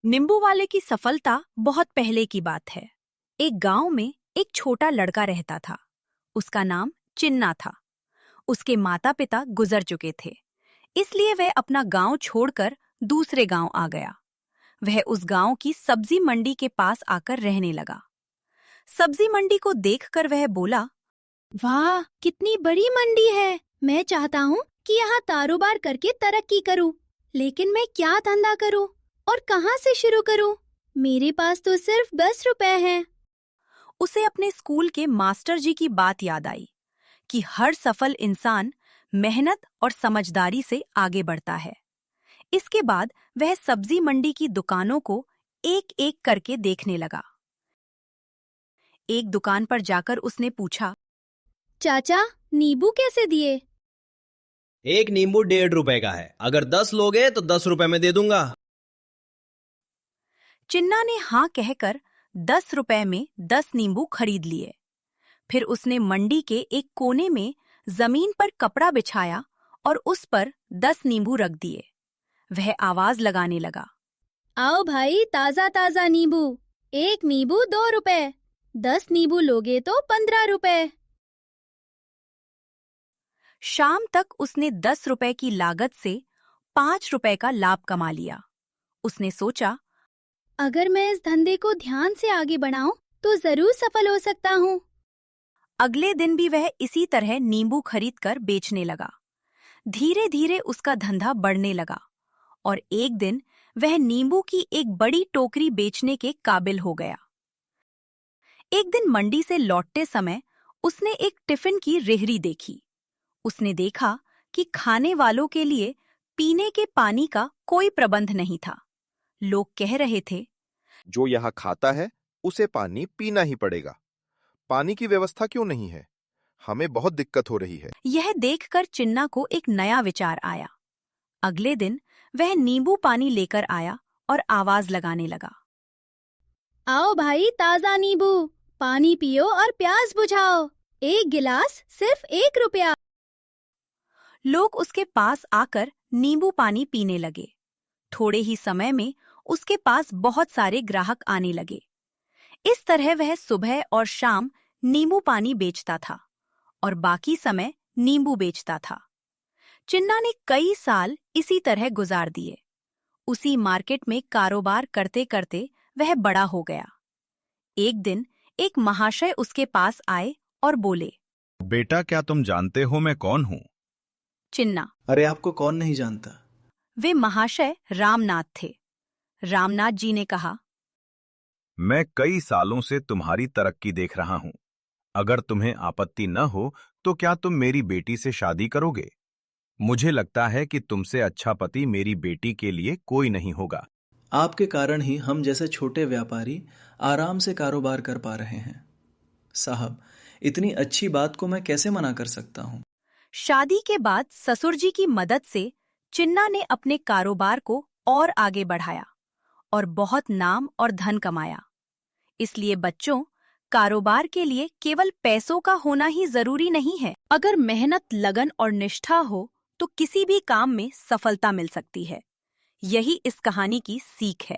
नींबू वाले की सफलता बहुत पहले की बात है। एक गांव में एक छोटा लड़का रहता था। उसका नाम चिन्ना था। उसके माता पिता गुजर चुके थे, इसलिए वह अपना गांव छोड़कर दूसरे गांव आ गया। वह उस गांव की सब्जी मंडी के पास आकर रहने लगा। सब्जी मंडी को देखकर वह बोला, वाह, कितनी बड़ी मंडी है। मैं चाहता हूँ कि यहाँ कारोबार करके तरक्की करूँ, लेकिन मैं क्या धंधा करूँ और कहाँ से शुरू करूँ? मेरे पास तो सिर्फ 10 रुपए हैं। उसे अपने स्कूल के मास्टर जी की बात याद आई कि हर सफल इंसान मेहनत और समझदारी से आगे बढ़ता है। इसके बाद वह सब्जी मंडी की दुकानों को एक एक करके देखने लगा। एक दुकान पर जाकर उसने पूछा, चाचा, नींबू कैसे दिए? एक नींबू 1.5 रुपए का है। अगर 10 लोगे तो 10 रुपए में दे दूंगा। चिन्ना ने हाँ कहकर 10 रुपए में 10 नींबू खरीद लिए। फिर उसने मंडी के एक कोने में जमीन पर कपड़ा बिछाया और उस पर 10 नींबू रख दिए। वह आवाज लगाने लगा, आओ भाई, ताजा ताजा नींबू। एक नींबू 2 रुपए। 10 नींबू लोगे तो 15 रुपए। शाम तक उसने 10 रुपए की लागत से 5 रुपए का लाभ कमा लिया। उसने सोचा, अगर मैं इस धंधे को ध्यान से आगे बढ़ाऊं तो जरूर सफल हो सकता हूँ। अगले दिन भी वह इसी तरह नींबू खरीदकर बेचने लगा। धीरे धीरे उसका धंधा बढ़ने लगा और एक दिन वह नींबू की एक बड़ी टोकरी बेचने के काबिल हो गया। एक दिन मंडी से लौटते समय उसने एक टिफिन की रेहड़ी देखी। उसने देखा कि खाने वालों के लिए पीने के पानी का कोई प्रबंध नहीं था। लोग कह रहे थे, जो यहाँ खाता है उसे पानी पीना ही पड़ेगा। पानी की व्यवस्था क्यों नहीं है? हमें बहुत दिक्कत हो रही है। यह देखकर चिन्ना को एक नया विचार आया। अगले दिन वह नींबू पानी लेकर आया और आवाज लगाने लगा, आओ भाई, ताजा नींबू। पानी पियो और प्यास बुझाओ। एक गिलास सिर्फ 1 रुपया। लोग उसके पास आकर नींबू पानी पीने लगे। थोड़े ही समय में उसके पास बहुत सारे ग्राहक आने लगे। इस तरह वह सुबह और शाम नींबू पानी बेचता था और बाकी समय नींबू बेचता था। चिन्ना ने कई साल इसी तरह गुजार दिए। उसी मार्केट में कारोबार करते करते वह बड़ा हो गया। एक दिन एक महाशय उसके पास आए और बोले, बेटा, क्या तुम जानते हो मैं कौन हूँ? चिन्ना। अरे, आपको कौन नहीं जानता। वे महाशय रामनाथ थे। रामनाथ जी ने कहा, मैं कई सालों से तुम्हारी तरक्की देख रहा हूँ। अगर तुम्हें आपत्ति न हो तो क्या तुम मेरी बेटी से शादी करोगे? मुझे लगता है कि तुमसे अच्छा पति मेरी बेटी के लिए कोई नहीं होगा। आपके कारण ही हम जैसे छोटे व्यापारी आराम से कारोबार कर पा रहे हैं। साहब, इतनी अच्छी बात को मैं कैसे मना कर सकता हूँ। शादी के बाद ससुर जी की मदद से चिन्ना ने अपने कारोबार को और आगे बढ़ाया और बहुत नाम और धन कमाया। इसलिए बच्चों, कारोबार के लिए केवल पैसों का होना ही जरूरी नहीं है। अगर मेहनत, लगन और निष्ठा हो तो किसी भी काम में सफलता मिल सकती है। यही इस कहानी की सीख है।